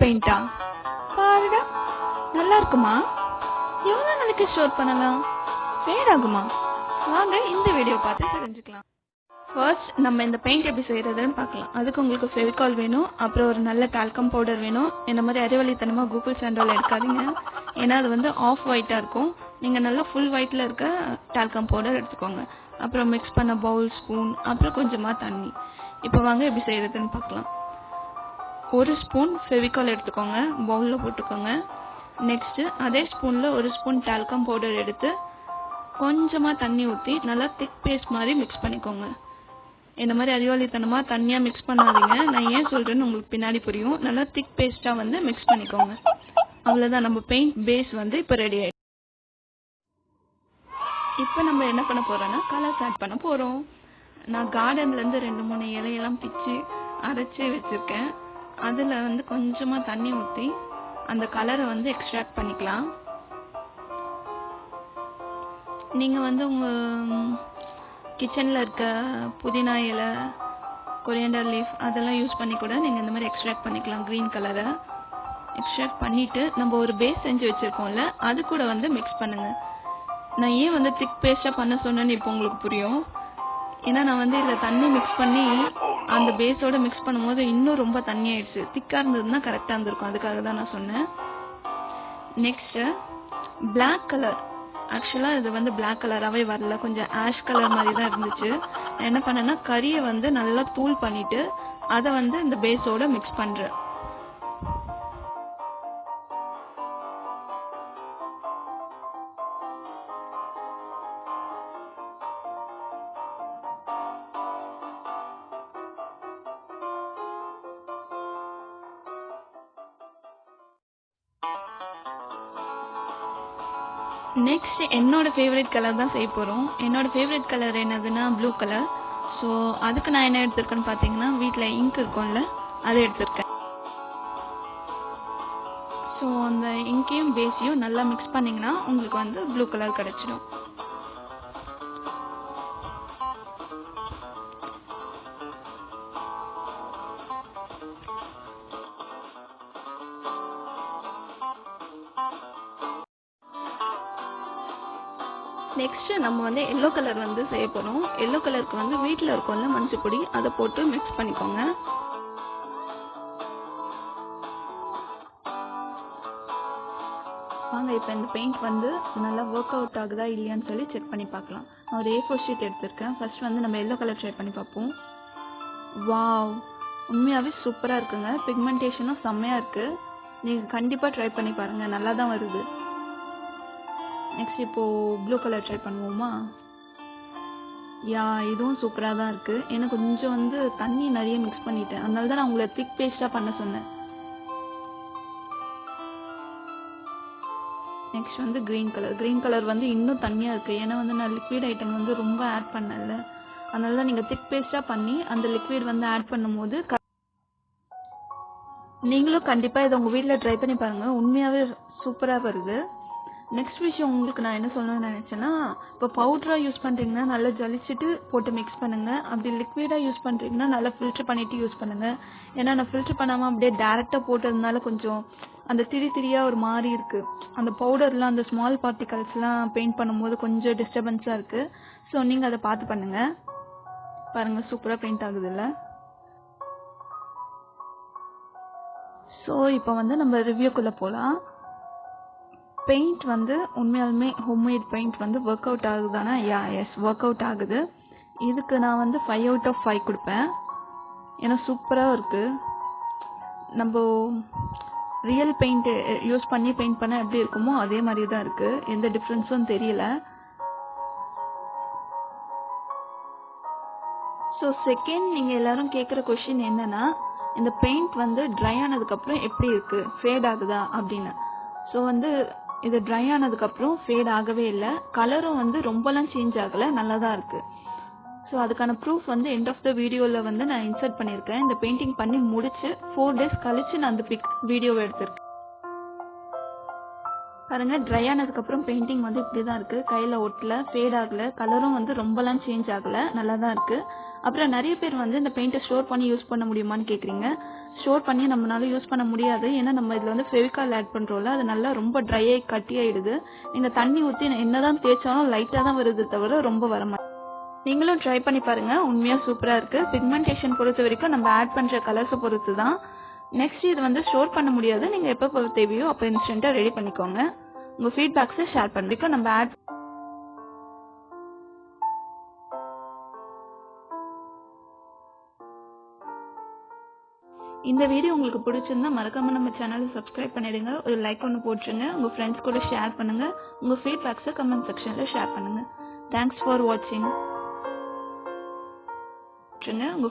பெயிண்டா பாருடா, நல்லா இருக்குமா? எவ்வளோ நாளைக்கு ஸ்டோர் பண்ணலாம்? ஃபேட் ஆகுமா? வாங்க இந்த வீடியோ பார்த்து தெரிஞ்சுக்கலாம். ஃபர்ஸ்ட் நம்ம இந்த பெயிண்ட் எப்படி செய்யறதுன்னு பார்க்கலாம். அதுக்கு உங்களுக்கு ஃபெவிகால் வேணும், அப்புறம் ஒரு நல்ல டால்கம் பவுடர் வேணும். இந்த மாதிரி அறிவழித்தனமாக கூகுள் சாண்டோல் எடுக்காதீங்க, ஏன்னா அது வந்து ஆஃப் ஒயிட்டாக இருக்கும். நீங்கள் நல்லா ஃபுல் ஒயிட்டில் இருக்க டால்கம் பவுடர் எடுத்துக்கோங்க. அப்புறம் மிக்ஸ் பண்ண பவுல், ஸ்பூன், அப்புறம் கொஞ்சமாக தண்ணி. இப்போ வாங்க எப்படி செய்யறதுன்னு பார்க்கலாம். ஒரு ஸ்பூன் ஃபெவிகால் எடுத்துக்கோங்க, பவுலில் போட்டுக்கோங்க. நெக்ஸ்ட்டு அதே ஸ்பூனில் ஒரு ஸ்பூன் டால்கம் பவுடர் எடுத்து கொஞ்சமாக தண்ணி ஊற்றி நல்லா திக் பேஸ்ட் மாதிரி மிக்ஸ் பண்ணிக்கோங்க. இந்த மாதிரி அறிவாளித்தனமாக தண்ணியாக மிக்ஸ் பண்ணாதீங்க. நான் ஏன் சொல்கிறேன்னு உங்களுக்கு பின்னாடி புரியும். நல்லா திக் பேஸ்ட்டாக வந்து மிக்ஸ் பண்ணிக்கோங்க. அவ்வளோதான், நம்ம பெயிண்ட் பேஸ் வந்து இப்போ ரெடி ஆகிடும். இப்போ நம்ம என்ன பண்ண போகிறோன்னா கலர்ஸ் ஆட் பண்ண போகிறோம். நான் கார்டன்லேருந்து 2-3 இலையெல்லாம் பிச்சு அரைச்சி வச்சுருக்கேன். அதில் வந்து கொஞ்சமாக தண்ணி ஊற்றி அந்த கலரை வந்து எக்ஸ்ட்ராக்ட் பண்ணிக்கலாம். நீங்கள் வந்து உங்கள் கிச்சனில் இருக்க புதினா இலை, கொரியண்டர் லீஃப் அதெல்லாம் யூஸ் பண்ணி கூட நீங்கள் இந்த மாதிரி எக்ஸ்ட்ராக்ட் பண்ணிக்கலாம். க்ரீன் கலரை எக்ஸ்ட்ராக்ட் பண்ணிவிட்டு நம்ம ஒரு பேஸ் செஞ்சு வச்சுருக்கோம்ல, அது கூட வந்து மிக்ஸ் பண்ணுங்கள். நான் ஏன் வந்து திக் பேஸ்ட்டாக பண்ண சொன்னேன்னு இப்போ உங்களுக்கு புரியும். ஏன்னா நான் வந்து இதில் தண்ணி மிக்ஸ் பண்ணி அந்த பேஸோடு மிக்ஸ் பண்ணும்போது இன்னும் ரொம்ப தண்ணி ஆயிடுச்சு. திக்காக இருந்ததுன்னா கரெக்டாக இருந்திருக்கும், அதுக்காக தான் நான் சொன்னேன். Next black colour. ஆக்சுவலாக இது வந்து பிளாக் கலராகவே வரல, கொஞ்சம் ஆஷ் கலர் மாதிரி தான் இருந்துச்சு. நான் என்ன பண்ணேன்னா கறியை வந்து நல்லா தூள் பண்ணிவிட்டு அதை வந்து இந்த பேஸோடு மிக்ஸ் பண்ணுறேன். நெக்ஸ்ட் என்னோட ஃபேவரட் கலர் தான் செய்ய போகிறோம். என்னோட ஃபேவரட் கலர் என்னதுன்னா ப்ளூ கலர். ஸோ அதுக்கு நான் என்ன எடுத்திருக்கேன்னு பார்த்தீங்கன்னா வீட்டில் இங்க் இருக்கும்ல, அதை எடுத்திருக்கேன். ஸோ அந்த இங்கையும் பேஸையும் நல்லா மிக்ஸ் பண்ணிங்கன்னா உங்களுக்கு வந்து ப்ளூ கலர் கிடச்சிடும். நெக்ஸ்ட்டு நம்ம வந்து எல்லோ கலர் வந்து செய்ய போகிறோம். எல்லோ கலருக்கு வந்து வீட்டில் இருக்கும்ல மஞ்சள் பொடி, அதை போட்டு மிக்ஸ் பண்ணிக்கோங்க. வாங்க இப்போ இந்த பெயிண்ட் வந்து நல்லா ஒர்க் அவுட் ஆகுதா இல்லையான்னு சொல்லி செக் பண்ணி பார்க்கலாம். நான் ஒரு A4 ஷீட் எடுத்திருக்கேன். ஃபர்ஸ்ட் வந்து நம்ம எல்லோ கலர் ட்ரை பண்ணி பார்ப்போம். வாவ், உண்மையாகவே சூப்பராக இருக்குங்க. பிக்மெண்டேஷனும் செம்மையாக இருக்குது. நீங்கள் கண்டிப்பாக ட்ரை பண்ணி பாருங்கள், நல்லா தான் வருது. நெக்ஸ்ட் இப்போது ப்ளூ கலர் ட்ரை பண்ணுவோமா? இதுவும் சூப்பராக தான் இருக்குது. ஏன்னா கொஞ்சம் வந்து தண்ணி நிறைய மிக்ஸ் பண்ணிட்டேன், அதனால தான் நான் உங்களை திக் பேஸ்ட்டாக பண்ண சொன்னேன். நெக்ஸ்ட் வந்து க்ரீன் கலர். க்ரீன் கலர் வந்து இன்னும் தண்ணியாக இருக்குது, ஏன்னா வந்து நான் லிக்விட் ஐட்டம் வந்து ரொம்ப ஆட் பண்ணல. அதனால தான் நீங்கள் திக் பேஸ்ட்டாக பண்ணி அந்த லிக்விட் வந்து ஆட் பண்ணும்போது நீங்களும் கண்டிப்பாக இதை உங்கள் வீட்டில் ட்ரை பண்ணி பாருங்கள், உண்மையாகவே சூப்பராக வருது. நெக்ஸ்ட் விஷயம் உங்களுக்கு நான் என்ன சொல்லணும்னு நினச்சேன்னா, இப்போ பவுடராக யூஸ் பண்ணுறீங்கன்னா நல்லா ஜலிச்சுட்டு போட்டு மிக்ஸ் பண்ணுங்கள். அப்படி லிக்விடாக யூஸ் பண்ணுறீங்கன்னா நல்லா ஃபில்ட்ரு பண்ணிவிட்டு யூஸ் பண்ணுங்கள். ஏன்னா நான் ஃபில்ட்ரு பண்ணாமல் அப்படியே டேரெக்டாக போட்டதுனால கொஞ்சம் அந்த திரியாக ஒரு மாதிரி இருக்குது. அந்த பவுடர்லாம் அந்த ஸ்மால் பார்ட்டிகல்ஸ்லாம் பெயிண்ட் பண்ணும்போது கொஞ்சம் டிஸ்டர்பன்ஸாக இருக்குது. ஸோ நீங்கள் அதை பார்த்து பண்ணுங்கள். பாருங்கள், சூப்பராக பெயிண்ட் ஆகுதுல்ல. ஸோ இப்போ வந்து நம்ம ரிவ்யூக்குள்ளே போகலாம். பெயிண்ட் வந்து உண்மையாலுமே ஹோம்மேட் பெயிண்ட் வந்து ஒர்க் அவுட் ஆகுதானா? எஸ், ஒர்க் அவுட் ஆகுது. இதுக்கு நான் வந்து 5 out of 5 கொடுப்பேன். ஏன்னா சூப்பராக இருக்குது. நம்ம ரியல் பெயிண்ட் யூஸ் பண்ணி பெயிண்ட் பண்ண எப்படி இருக்குமோ அதே மாதிரி தான் இருக்குது, எந்த டிஃப்ரென்ஸும் தெரியல. ஸோ செகண்ட் நீங்கள் எல்லோரும் கேட்குற கொஷின் என்னென்னா, இந்த பெயிண்ட் வந்து ட்ரை ஆனதுக்கப்புறம் எப்படி இருக்குது, ஃபேட் ஆகுதா அப்படின்னு. ஸோ வந்து இது ட்ரை ஆனதுக்கப்புறம் ஃபேட் ஆகவே இல்லை, கலரும் வந்து ரொம்பலாம் சேஞ்ச் ஆகலை, நல்லா தான் இருக்குது. ஸோ அதுக்கான ப்ரூஃப் வந்து எண்ட் ஆஃப் த வீடியோவில் வந்து நான் இன்சர்ட் பண்ணியிருக்கேன். இந்த பெயிண்டிங் பண்ணி முடிச்சு 4 days கழிச்சு நான் அந்த வீடியோவை எடுத்திருக்கேன். பாருங்க ட்ரை ஆனதுக்கு அப்புறம் பெயிண்டிங் வந்து இப்படிதான் இருக்கு. கையில ஒட்டல, ஃபேட் ஆகல, கலரும் வந்து ரொம்பலாம் சேஞ்ச் ஆகல, நல்லா தான் இருக்கு. அப்புறம் நிறைய பேர் வந்து இந்த பெயிண்ட்டை ஸ்டோர் பண்ணி யூஸ் பண்ண முடியுமான்னு கேக்குறீங்க. ஸ்டோர் பண்ணி நம்மளால யூஸ் பண்ண முடியாது. ஏன்னா நம்ம இதுல வந்து ஃபெவிகால் ஆட் பண்றோம்ல, அது நல்லா ரொம்ப ட்ரை ஆகி கட்டி ஆயிடுது. நீங்க தண்ணி ஊத்தி என்னதான் தேய்ச்சாலும் லைட்டா தான் வருது தவிர ரொம்ப வர மாட்டேங்குது. நீங்களும் ட்ரை பண்ணி பாருங்க. உண்மையா சூப்பரா இருக்கு. பிக்மெண்டேஷன் பொறுத்த வரைக்கும் நம்ம ஆட் பண்ற கலர்ஸ் பொறுத்து தான். நெக்ஸ்ட் இது வந்து ஸ்டோர் பண்ண முடியாது. நீங்க எப்ப தேவையோ அப்ப இன்ஸ்டன்ட்டா ரெடி பண்ணிக்கோங்க. உங்க ஃபீட்பேக்ஸை ஷேர் பண்ணுங்க. நம்ம ஆட் இந்த வீடியோ உங்களுக்கு பிடிச்சிருந்தா மறக்காம நம்ம சேனலை சப்ஸ்கிரைப் பண்ணிடுங்க. ஒரு லைக் ஒன்று போட்டுருங்க. உங்க ஃப்ரெண்ட்ஸ் கூட ஷேர் பண்ணுங்க. உங்க ஃபீட்பேக்ஸை கமெண்ட் செக்ஷன்ல ஷேர் பண்ணுங்க. தேங்க்ஸ் ஃபார் வாட்சிங். உங்க